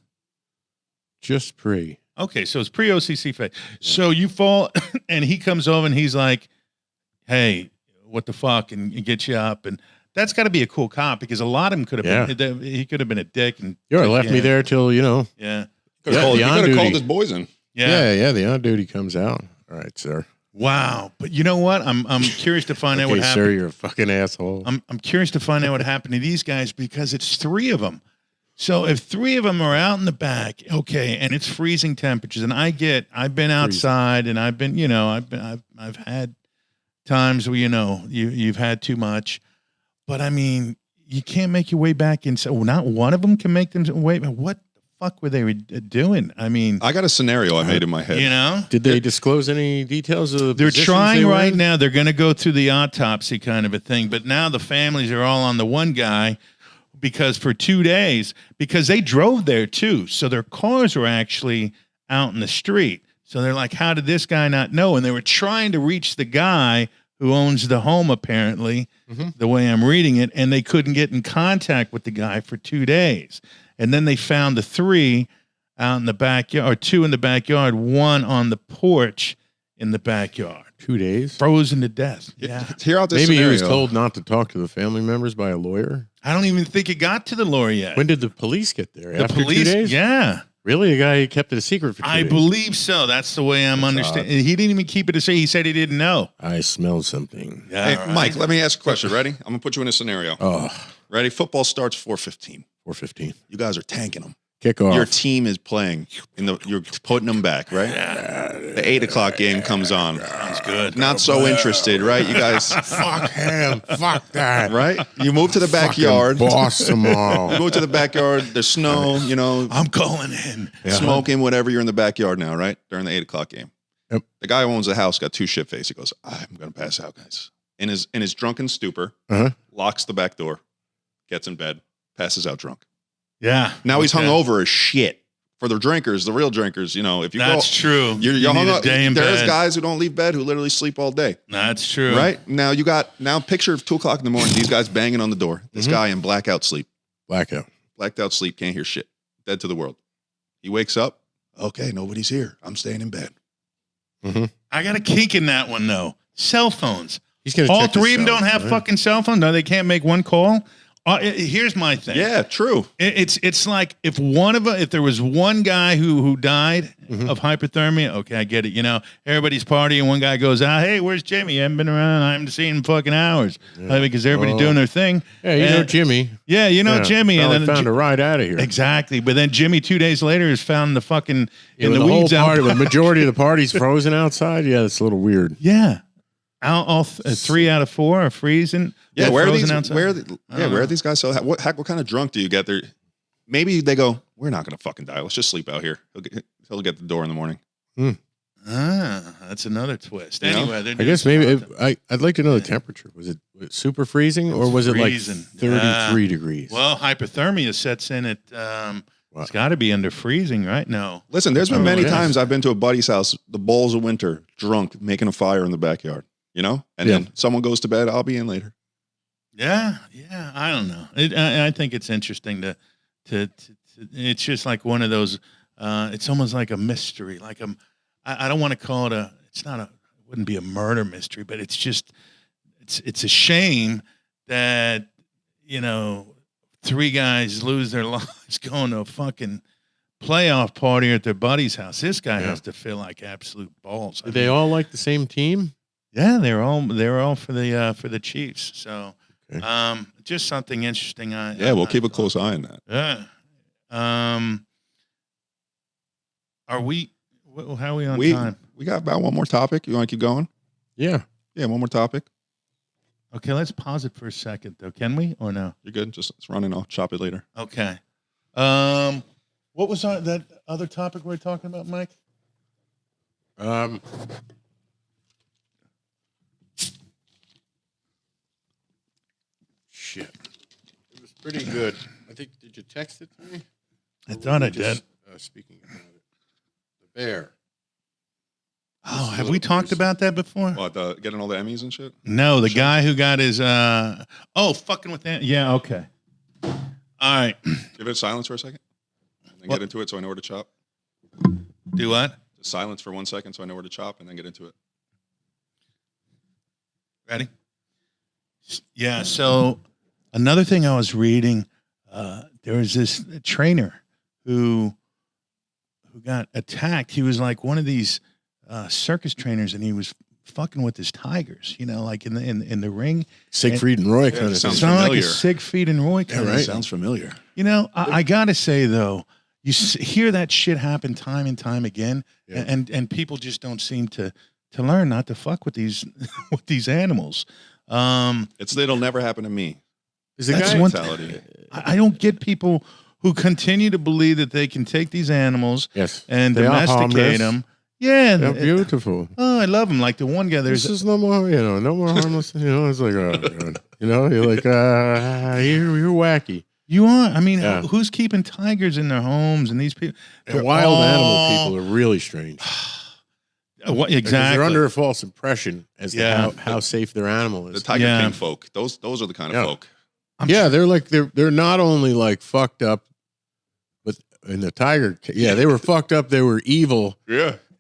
Just pre.
Okay, so it's pre-OCC phase. So you fall, and he comes over and he's like, "Hey, what the fuck?" and gets you up, and that's got to be a cool cop because a lot of them could have been. He could have been a dick and
left me there till
Yeah,
he could have called his boys in.
Yeah. The on duty comes out. All right, sir.
Wow, but you know what? I'm curious to find out what happened.
Sir, you're a fucking asshole.
I'm curious to find out what happened to these guys because it's 3 of them. So if 3 of them are out in the back, okay, and it's freezing temperatures, and I've been outside, and I've been, I've had times where you've had too much, but I mean, you can't make your way back inside. Well, not one of them can make them wait. What the fuck were they doing? I mean,
I got a scenario I made in my head.
Did they disclose any details of the
They're trying
right
now. They're going to go through the autopsy kind of a thing, but now the families are all on the one guy. Because for 2 days, because they drove there too. So their cars were actually out in the street. So they're like, how did this guy not know? And they were trying to reach the guy who owns the home, apparently, the way I'm reading it. And they couldn't get in contact with the guy for 2 days. And then they found the 3 out in the backyard, or 2 in the backyard, 1 on the porch in the backyard.
2 days?
Frozen to death. Yeah.
Hear out this
Maybe
scenario.
he was told not to talk to the family members by a lawyer.
I don't even think it got to the lawyer yet.
When did the police get there?
The
After
police,
2 days?
yeah.
Really? The guy kept it a secret for 2 days?
I believe so. That's the way I'm understanding. He didn't even keep it a secret. He said he didn't know.
I smelled something.
Yeah,
Hey, Mike, let me ask a question. Ready? I'm going to put you in a scenario.
Oh,
Ready? Football starts 4:15.
4:15.
You guys are tanking them.
Kickoff.
Your team is playing. You're putting them back, right? The 8 o'clock game comes on.
Sounds good.
Not so interested, right? You guys,
Fuck him. Fuck that.
right? You move to the backyard.
Fucking boss tomorrow.
You go to the backyard. There's snow,
I'm calling in.
smoking, whatever. You're in the backyard now, right? During the 8 o'clock game.
Yep.
The guy who owns the house got 2 shit face. He goes, I'm going to pass out, guys. In his drunken stupor, locks the back door, gets in bed, passes out drunk.
Yeah.
Now he's hung over as shit. For the drinkers, the real drinkers, you know, if you
That's true.
You're hung up. There's
bed.
guys who don't leave bed who literally sleep all day.
That's true.
Right? Now picture of 2 o'clock in the morning, these guys banging on the door. This guy in blackout sleep. Blacked out sleep, can't hear shit. Dead to the world. He wakes up. Okay, nobody's here. I'm staying in bed.
I got a kink in that one, though. Cell phones.
He's gonna
All
check his
3 of them
cell,
don't have
right?
fucking cell phones. No, they can't make one call. Here's my thing.
Yeah, true.
It's like if there was one guy who died of hypothermia, okay, I get it. You know, everybody's partying. One guy goes out, hey, where's Jimmy? You haven't been around. I haven't seen him in fucking hours. Because everybody's doing their thing.
Yeah, you know Jimmy.
Yeah, you know Jimmy.
And
then
found a ride out of here.
Exactly. But then Jimmy 2 days later is found in the fucking in the
whole
weeds out.
the majority of the party's frozen outside. Yeah, that's a little weird.
Yeah. All 3 out of 4 are freezing.
Yeah, where are these?
Outside.
Where are these guys? So what kind of drunk do you get there? Maybe they go, we're not gonna fucking die. Let's just sleep out here. He'll get the door in the morning.
That's another twist.
You know?
Anyway,
I guess maybe I'd like to know the temperature. Was it super freezing or was it like
freezing.
33 degrees?
Well, hypothermia sets in at it's got to be under freezing, right? No.
Listen, there's been many
yes.
times I've been to a buddy's house, the balls of winter, drunk, making a fire in the backyard. You know, and then someone goes to bed. I'll be in later.
Yeah. I don't know. I think it's interesting to. It's just like one of those. It's almost like a mystery. Like I don't want to call it a. It's not a. It wouldn't be a murder mystery, but it's just. It's a shame that 3 guys lose their lives going to a fucking playoff party at their buddy's house. This guy has to feel like absolute balls.
Did they all like the same team?
Yeah, they were all for the Chiefs. So, just something interesting.
We'll keep a close eye on that.
Yeah. Are we? How are we on time?
We got about one more topic. You want to keep going?
Yeah.
Yeah, one more topic.
Okay, let's pause it for a second, though. Can we or no?
You're good. Just it's running. I'll chop it later.
Okay. What was that other topic we were talking about, Mike?
Shit. It was pretty good. I think, did you text it to me?
I thought I did.
Speaking about it. The bear.
Oh, have we talked about that before?
What, getting all the Emmys and shit?
No, the guy who got his fucking with that. Yeah, okay. All right.
Give it silence for a second. And then get into it so I know where to chop.
Do what?
Just silence for 1 second so I know where to chop and then get into it.
Ready? Yeah, so another thing I was reading, there was this trainer who got attacked. He was like one of these circus trainers, and he was fucking with his tigers, like in the ring.
Siegfried and Roy kind of
sounds
Sound like a
familiar.
Siegfried and Roy kind of
right.
Sounds familiar.
I gotta say though, you hear that shit happen time and time again, and people just don't seem to learn not to fuck with these with these animals.
It'll never happen to me.
Is the
That's
guy
one
mentality.
I don't get people who continue to believe that they can take these animals and
They are
domesticate
harmless.
them. Yeah,
They're beautiful.
Oh, I love them. Like the one guy.
This is no more, no more harmless. It's like, oh, God. You're like, you're wacky.
You are. I mean,
Yeah.
who's keeping tigers in their homes? And these people,
And wild animal people are really strange.
What,
Because
exactly.
they're under a false impression as to how safe their animal
The
is.
Tiger
Yeah.
King folk. Those are the kind of folk.
They're like they're not only like fucked up, but in the tiger, they were fucked up. They were evil,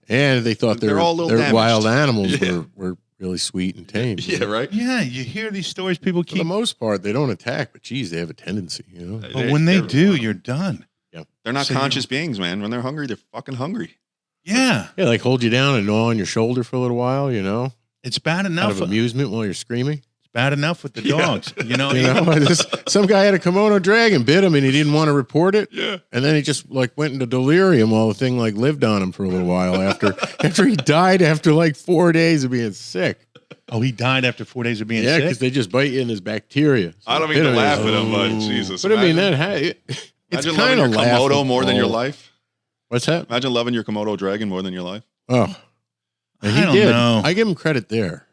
and they thought
They're all a little
their
damaged.
wild animals were really sweet and tame.
Yeah, right?
Yeah, you hear these stories. People
For the
keep.
most part, they don't attack, but geez, they have a tendency.
But when they do, you're done.
They're not
So
conscious beings, man. When they're hungry, they're fucking hungry.
Yeah,
Yeah, like hold you down and gnaw on your shoulder for a little while.
it's bad
Out
enough.
of amusement while you're screaming.
It's bad enough with the dogs.
Some guy had a kimono dragon, bit him, and he didn't want to report it.
Yeah.
And then he just went into delirium while the thing lived on him for a little while after he died after 4 days of being sick.
Oh, he died after 4 days of being
Yeah,
sick.
because they just bite you in his bacteria. So
I don't mean
bit
to
him
laugh
in
at
his-
him, but Jesus.
But I mean,
imagine
it's
loving
kind
your
of
Komodo more than your life.
What's that?
Imagine loving your Komodo dragon more than your life.
Oh, and
I don't know.
I give him credit there.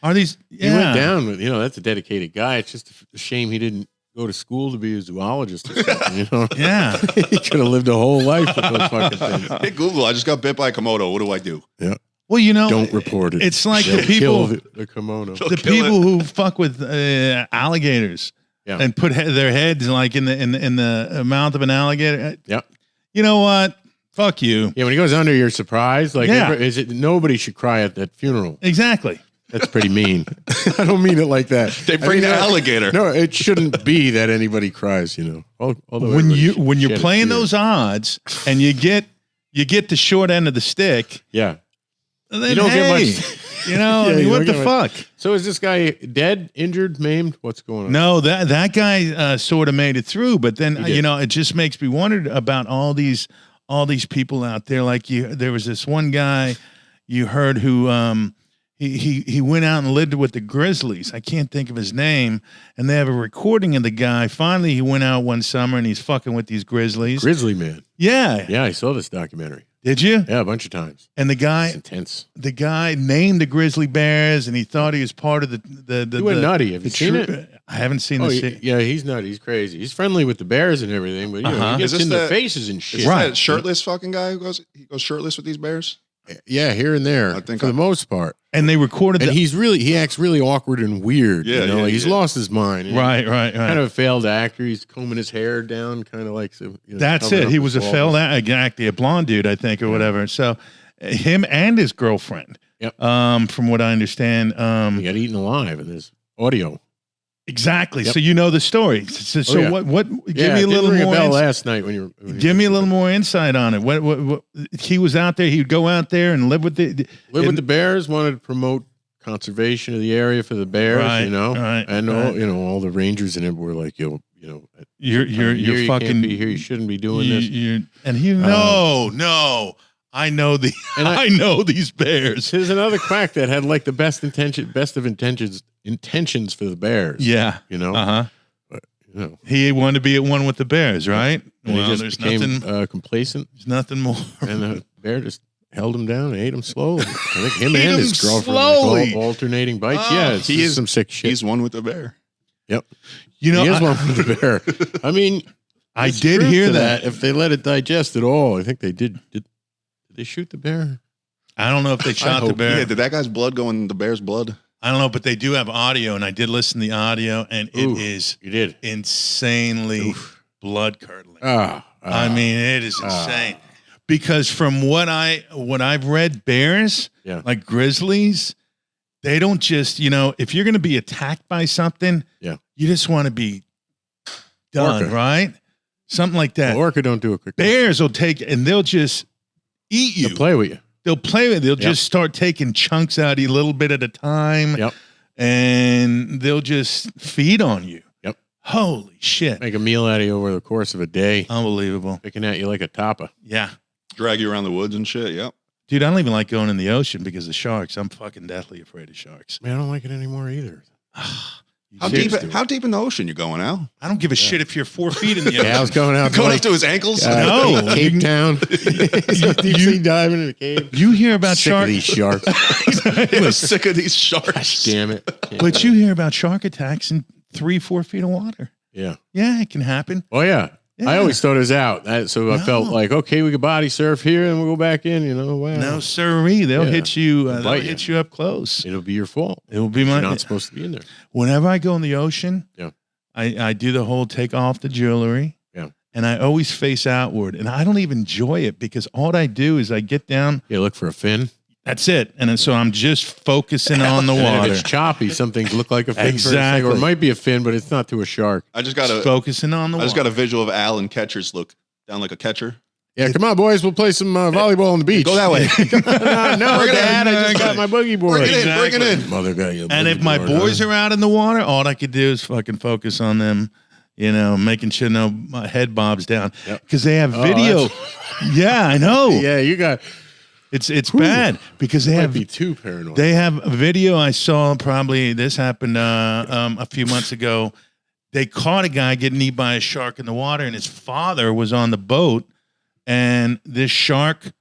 Are these?
He went
Yeah.
down with, that's a dedicated guy. It's just a shame he didn't go to school to be a zoologist or something, you know?
Yeah.
He could have lived a whole life with those fucking things.
Hey, Google, I just got bit by a Komodo. What do I do?
Yeah.
Well, you know,
Don't report it.
It's like
They'll
the people,
kill the Komodo.
the people who fuck with alligators
Yeah.
and put their heads like in the mouth of an alligator.
Yep.
You know what? Fuck you.
Yeah, when he goes under, you're surprised. Like,
Yeah.
nobody should cry at that funeral.
Exactly.
That's pretty mean. I don't mean it like that.
They bring the alligator.
No, it shouldn't be that anybody cries. You know, although
When
everybody
you're
shed a
playing
tear.
those odds and you get the short end of the stick,
yeah.
then
You don't get
hey,
much.
You know,
Yeah,
I mean,
you
what
don't
the
get
fuck?
So is this guy dead, injured, maimed? What's going on?
No, that guy sort of made it through, but then
He did.
you know, it just makes me wonder about all these people out there. Like there was this one guy you heard who he went out and lived with the Grizzlies. I can't think of his name, and they have a recording of the guy. Finally, he went out one summer and he's fucking with these Grizzlies.
Grizzly Man.
Yeah,
Yeah, I saw this documentary.
did you?
Yeah, a bunch of times.
And the
It's
guy
intense.
named the Grizzly Bears, and he thought he was part of the.
He went nutty. Have you seen it?
I haven't seen
Oh,
the.
yeah, he's nutty. He's crazy. He's friendly with the bears and everything, but you know,
Uh-huh.
he gets
Is this
in their
the-
faces and shit.
Is
Right.
that shirtless fucking guy who goes shirtless with these bears?
Yeah, here and there,
I think
for the most part.
And they recorded
And
the,
he acts really awkward and weird.
Yeah,
you know,
yeah,
he's
yeah.
lost his mind.
right.
Kind of a failed actor. He's combing his hair down, kind of like. You know,
That's
covering
it.
up
He
his
was a
baldness.
failed actor, a blonde dude, I think, or whatever. So, him and his girlfriend.
Yep.
From what I understand.
He got eaten alive, and there's audio.
Exactly.
Yep.
So you know the story. So
yeah.
what? Give
Yeah,
me
it
a
did
little
ring
more.
a bell last night when you were.
Give me a little more insight on it. What? He was out there. He'd go out there and live with the.
Live with the bears. Wanted to promote conservation of the area for the bears.
Right,
you know,
right,
and
right.
all all the rangers in it were like, you know,
You're
you
fucking.
can't be here. You shouldn't be doing this.
And he no. I know
And
I know these bears.
There's another quack that had like the best of intentions for the bears.
Yeah.
you know,
Uh-huh.
you know.
He wanted to be at one with the bears, right?
And
Well,
he just
there's
became
nothing.
complacent,
There's nothing more.
and the bear just held him down and ate him slowly. I think him
Ate
and
him
his girlfriend
slowly.
like, alternating bites.
Oh,
Yeah, it's
he
just
is-
some sick shit.
He's one with the bear.
Yep,
You know,
he is
I,
one with the bear. I mean,
I
there's
did
truth
hear
to
that.
if they let it digest at all. I think they did. Did they shoot the bear?
I don't know if they shot the
hope-
bear.
Yeah, did that guy's blood go in the bear's blood?
I don't know, but they do have audio, and I did listen to the audio, and it
Ooh,
is
You did.
insanely blood curdling. I
Ah,
mean, it is insane. Because from what I've read, bears,
Yeah.
like grizzlies, they don't just, if you're going to be attacked by something,
Yeah.
you just want to be done,
Orca.
right? Something like that.
Orca don't do it quick.
Bears will take and they'll just eat you.
They'll play with you.
They'll play with. They'll
Yep.
just start taking chunks out of you a little bit at a time.
Yep.
And they'll just feed on you.
Yep.
Holy shit!
Make a meal out of you over the course of a day,
Unbelievable.
picking at you like a tapa.
Yeah.
Drag you around the woods and shit. Yep.
Dude, I don't even like going in the ocean because of sharks. I'm fucking deathly afraid of sharks.
Man, I don't like it anymore either.
How
Kids
deep?
do it.
How deep in the ocean you going, Al?
I don't give a shit if you're 4 feet in the ocean.
Yeah, I was going out
Going
to
up to his ankles?
No.
Cape Town. Deep sea diving in a cave.
You hear about
Sick of
sharks,
these sharks.
I'm sick of these sharks.
Damn it.
but you hear about shark attacks in 3-4 feet of water.
Yeah.
Yeah, it can happen.
Oh, yeah.
Yeah.
I always thought it was out. So I felt
No.
like, okay, we could body surf here and we'll go back in, Wow.
No, sirree. They'll
Yeah.
hit you.
They'll
They'll
bite
hit you up close.
It'll be your fault.
It will be
You're
my.
not supposed to be in there.
Whenever I go in the ocean,
Yeah.
I do the whole take off the jewelry.
Yeah.
And I always face outward, and I don't even enjoy it because all I do is I get down.
You look for a fin.
That's it. And then, so I'm just focusing on the
And if
water,
it's choppy, something look like a fin for a second,
Exactly.
or it might be a fin, but it's not to a shark.
I just got
focusing on the
I
water.
just got a visual of Al in catcher's look down like a catcher.
Yeah, come on, boys. We'll play some volleyball on the beach.
Go that way.
no,
Bring it
Dad,
in.
I just got my boogie board.
Bring it in. Bring it
Exactly.
in.
Mother got you.
And if my boys are out in the water, all I could do is fucking focus on them, making sure my head bobs down.
Yep.
Because they have
Oh,
video. Yeah, I know.
Yeah, you got.
It's bad because they
Might
have
be too paranoid.
They have a video I saw. Probably this happened a few months ago. They caught a guy getting eaten by a shark in the water, and his father was on the boat, and this shark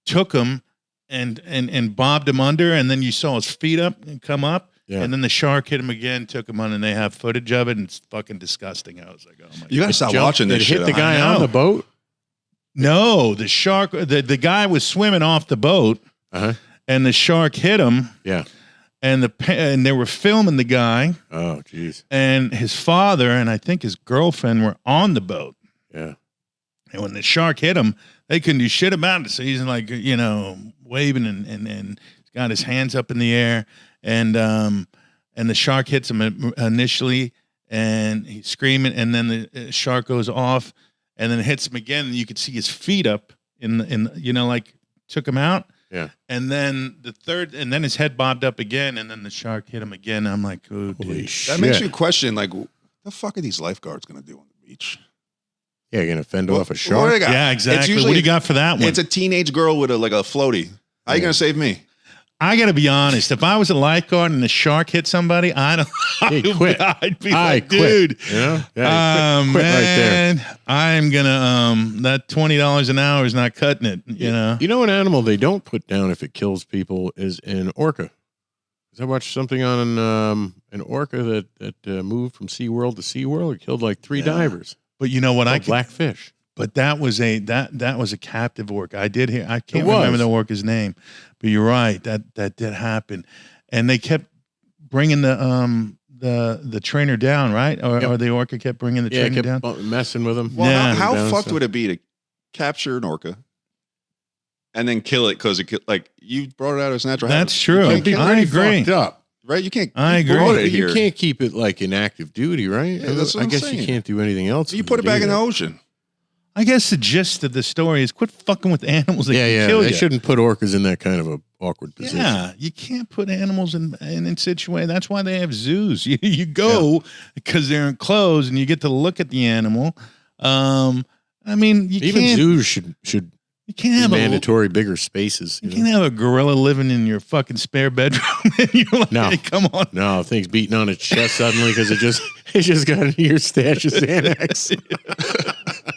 took him and bobbed him under, and then you saw his feet up and come up,
Yeah.
And then the shark hit him again, took him on, and they have footage of it, and it's fucking disgusting. I was like, oh my God.
You gotta stop watching this
It
shit.
hit the guy
I
on
know.
the boat.
No, the shark, the guy was swimming off the boat, and the shark hit him.
Yeah.
And they were filming the guy.
Oh, jeez.
And his father and I think his girlfriend were on the boat.
Yeah.
And when the shark hit him, they couldn't do shit about it. So he's like, you know, waving and he's got his hands up in the air. And the shark hits him initially, and he's screaming. And then the shark goes off, and then it hits him again. And you could see his feet up in you know, like took him out.
Yeah.
And then the third, and then his head bobbed up again, and then the shark hit him again. I'm like, oh,
Holy
dude.
shit.
That makes you question, like, what the fuck are these lifeguards gonna do on the beach?
Yeah, you're going to fend
What-
off a
what do
shark?
they got?
Yeah,
It's
exactly. What
usually-
do you got for that one?
It's a teenage girl with a floaty. How you gonna save me?
I got to be honest. If I was a lifeguard and the shark hit somebody,
Hey, quit.
I'd be
I
like,
quit.
dude.
You know? Yeah, quit right there.
Man, I'm gonna that $20 an hour is not cutting it. You know.
You know an animal they don't put down if it kills people is an orca. 'Cause I watched something on an orca that moved from SeaWorld to SeaWorld. It killed like 3 divers.
But you know what?
Blackfish.
But that was a captive orca. I did hear. I can't
It was.
remember the orca's name, but you're right. That did happen, and they kept bringing the trainer down, right? Or the orca kept bringing the
Yeah,
trainer down.
kept messing with them.
Well,
Yeah.
how
Down
fucked
stuff.
would it be to capture an orca and then kill it because you brought it out of its natural habitat?
That's true.
It'd be
I
pretty
agree.
fucked up.
Right? You can't.
I
you
agree.
brought it
You
here.
can't keep it like in active duty, right?
Yeah, that's what
I
I'm
guess
saying.
you can't do anything else.
You
with
put it back in the
either.
ocean.
I guess the gist of the story is quit fucking with animals that can kill
They
you.
shouldn't put orcas in that kind of a awkward position.
Yeah, you can't put animals in situations. That's why they have zoos. You go because they're enclosed and you get to look at the animal. I mean,
Even zoos should
you can't have
mandatory bigger spaces.
You can't have a gorilla living in your fucking spare bedroom. And you're like,
No.
hey, come on.
No, thing's beating on its chest suddenly because it just got into your stash of Xanax.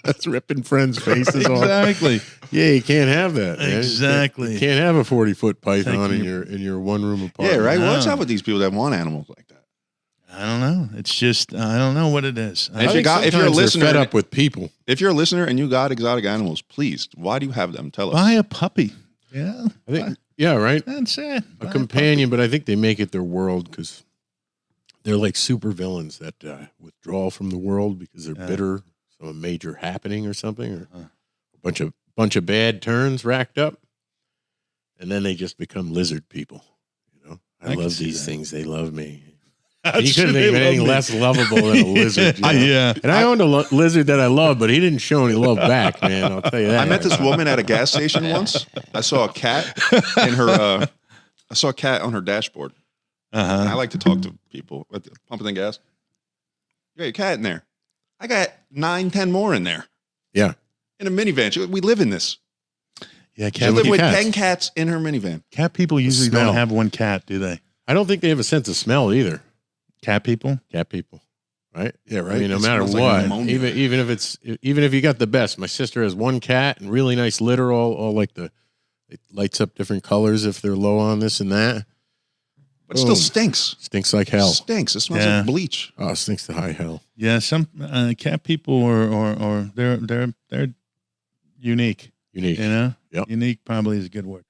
That's ripping friends' faces off.
Exactly.
Yeah, you can't have that. Man.
Exactly.
You can't have a 40-foot python
Taking
in your one room apartment.
Yeah, right. What's
No.
up with these people that want animals like that?
I don't know. It's just I don't know what it is.
I
If
think
you got- if you're a
sometimes they're
listener-
fed up with people.
If you're a listener and you got exotic animals, please, why do you have them? Tell us.
Buy a puppy. Yeah,
I think, yeah, right.
that's it.
A companion, but I think they make it their world because they're like super villains that withdraw from the world because they're bitter, some major happening or something, or a bunch of bad turns racked up, and then they just become lizard people. You know, I
I can
love
see
these
that.
things; they love me.
That's
You couldn't
true,
think of
they
anything
love me.
less lovable than a lizard. You know?
Yeah.
And I owned a lizard that I loved, but he didn't show any love back, man. I'll tell you that.
I met this woman at a gas station once. I saw a cat in her. I saw a cat on her dashboard. And I like to talk to people at the pumping the gas. You got your cat in there. I got 9, 10 more in there.
Yeah.
In a minivan. We live in this.
Yeah,
She lived with
cats.
10 cats in her minivan.
cat people usually
smell.
don't have one cat, do they?
I don't think they have a sense of smell either.
Cat people?
Cat people, right?
Yeah, right.
I mean, no
It
matter
smells like
what,
ammonia.
even if you got the best. My sister has one cat and really nice litter, all like it lights up different colors if they're low on this and that.
But it still
Boom.
stinks.
Stinks like hell.
Stinks. It smells
Yeah.
like bleach.
Oh, it stinks to high hell.
Yeah, some cat people or they're unique.
Unique.
You know,
Yep.
Unique probably is a good word.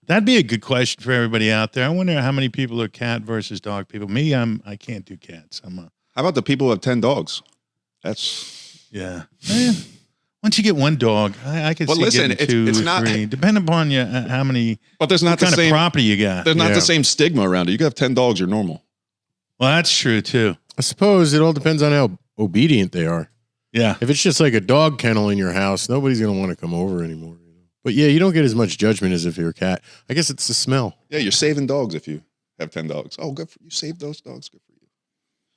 That'd be a good question for everybody out there. I wonder how many people are cat versus dog people. Me, I can't do cats.
How about the people who have 10 dogs? That's
Yeah. Once you get one dog, I could
But
see
listen,
getting two,
it's
or
not-
three, depending upon you how many
but there's
what
not the
kind of
same
property you got.
there's not
Yeah.
the same stigma around it. You can have 10 dogs, you're normal.
Well, that's true too.
I suppose it all depends on how obedient they are.
Yeah.
If it's just like a dog kennel in your house, nobody's going to want to come over anymore. You know? But yeah, you don't get as much judgment as if you're a cat. I guess it's the smell.
Yeah, you're saving dogs if you have 10 dogs. Oh, good for you. Save those dogs. Good for you.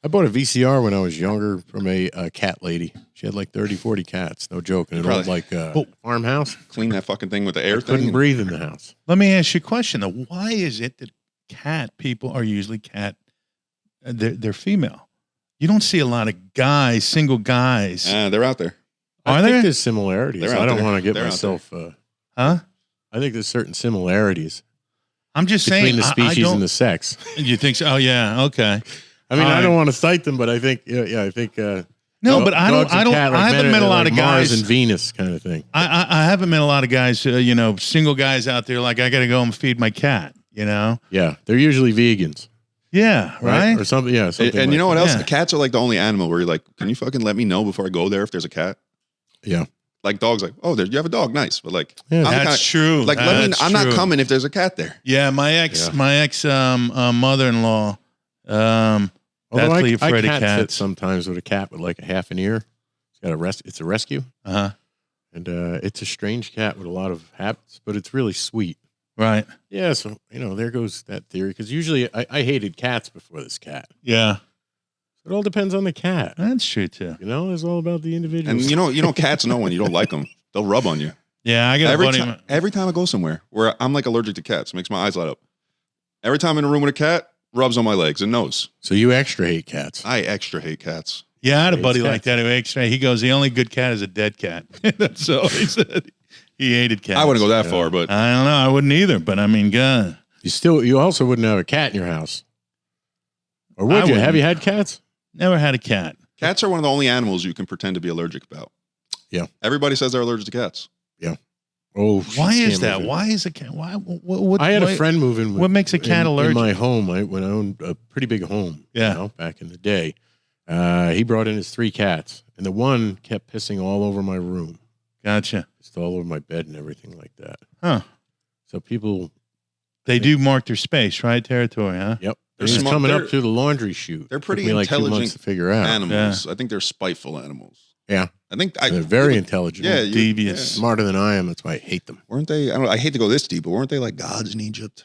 I bought a VCR when I was younger from a cat lady. She had like 30, 40 cats. No joke. And an old
Probably-
like farmhouse.
Clean that fucking thing with the air
Couldn't
thing.
breathe in the house.
Let me ask you a question though. Why is it that cat people are usually cat? They're female. You don't see a lot of guys, single guys.
They're out there.
I
Are
think
there?
there's similarities.
They're out
I don't
there.
want to get
They're out
myself.
Huh?
I think there's certain similarities.
I'm just
between
saying
the species
I
and the sex.
You think so? Oh yeah, okay.
I mean,
All
I
right.
don't want to cite them, but I think, I think.
No, but I
dogs and
don't.
cat,
I haven't
men
met a
are
lot
like
of
Mars
guys.
and Venus kind of thing.
I haven't met a lot of guys. Single guys out there like I got to go and feed my cat.
Yeah, they're usually vegans,
Yeah, right.
Or something. Yeah, something.
And you know what
like
else?
Yeah.
Cats are like the only animal where you're like, can you fucking let me know before I go there if there's a cat?
that. Yeah,
Like dogs, like, oh, you have a dog, nice, but like,
Yeah.
I'm the
That's true.
Like, I'm not
true.
coming if there's a cat there.
Yeah, my ex mother-in-law.
although
Deathly
I
afraid of
cat sit
cats.
sometimes with a cat with like a half an ear. It's a rescue,
Uh-huh.
and it's a strange cat with a lot of habits, but it's really sweet.
Right.
Yeah, so there goes that theory. Because usually I hated cats before this cat.
Yeah.
It all depends on the cat.
That's true too.
It's all about the individual.
And cats know when you don't like them, they'll rub on you.
Yeah, I got a buddy.
Every time I go somewhere where I'm like allergic to cats, it makes my eyes light up. Every time I'm in a room with a cat, rubs on my legs and nose.
So you extra hate cats.
I extra hate cats.
Yeah, I had a
Hates
buddy
cats.
like that who extra. He goes, the only good cat is a dead cat. That's all he said. He hated cats.
I wouldn't go that far, but
I don't know. I wouldn't either. But I mean, God.
You also wouldn't have a cat in your house. Or would
I
you?
wouldn't.
Have you had cats?
Never had a cat.
cats are one of the only animals you can pretend to be allergic about.
Yeah.
Everybody says they're allergic to cats.
Oh,
Why
she
is
came
that?
over.
Why is a cat? Why? What,
I had a friend move in.
what makes a cat allergic?
In my home, when I owned a pretty big home.
Yeah.
Back in the day, he brought in his 3 cats, and the one kept pissing all over my room,
Gotcha.
just all over my bed and everything like that.
Huh.
So people,
They do mark their space, right? Territory, huh?
yep,
They're
he's
smart.
coming
They're-
up to the laundry chute.
They're pretty
Took me like 2 months
intelligent
to figure out.
Animals. I think they're spiteful animals.
Yeah.
I think
They're very intelligent.
Yeah,
Devious.
Smarter than I am. That's why I hate them.
Weren't they? I hate to go this deep, but weren't they like gods in Egypt?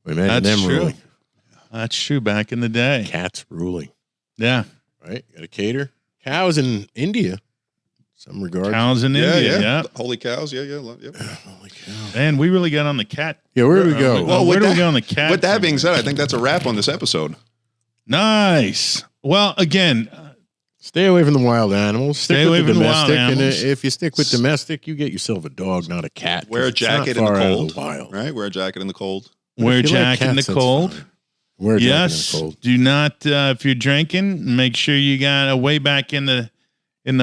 Imagine
That's
them
true.
ruling.
That's true. Back in the day.
Cats ruling.
Yeah.
Right? Got to cater. Cows in India, some regards.
Cows in India. Yeah.
Holy cows. Yeah.
Holy cow.
Man, we really got on the cat.
Yeah, where do we go?
Well,
where
with
do we
that-
go on the cat?
With that being said, I think that's a wrap on this episode.
Nice. Well, again,
Stay away from the wild animals. Stick
Stay
with
away
the
from the wild
domestic. And
animals.
if you stick with domestic, you get yourself a dog, not a cat. 'cause
Wear a
it's not
jacket in the
far out of
cold.
wild.
Right? Wear a jacket in the cold.
wear a
If you like
jacket in the
cats, that's
cold.
fine. Wear a jacket
Yes.
in the cold.
Do not, if you're drinking, make sure you got a way back in the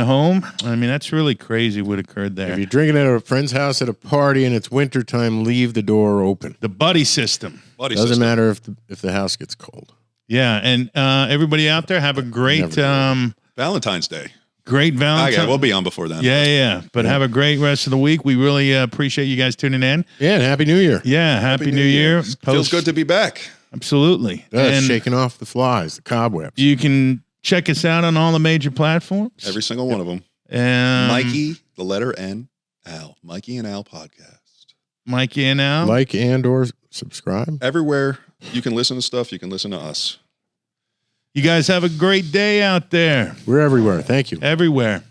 home. I mean, that's really crazy what occurred
If
there.
you're drinking at a friend's house at a party and it's wintertime, leave the door open.
The buddy system.
Buddy
Doesn't
system.
matter if the house gets cold.
Yeah. And everybody out there, have a great,
Never do
Valentine's Day.
great Valentine.
We'll be on before then.
Yeah. But have a great rest of the week. We really appreciate you guys tuning in.
Yeah, and Happy New Year.
Yeah. Happy New Year.
Feels good to be back.
Absolutely.
That's
And
shaking off the flies, the cobwebs.
you can check us out on all the major platforms.
Every single one of them.
Mikey.
Mikey, the letter N, Al. Mikey and Al podcast.
Mikey and Al.
Like and or subscribe.
Everywhere you can listen to stuff, you can listen to us.
You guys have a great day out there.
We're everywhere. Thank you.
Everywhere.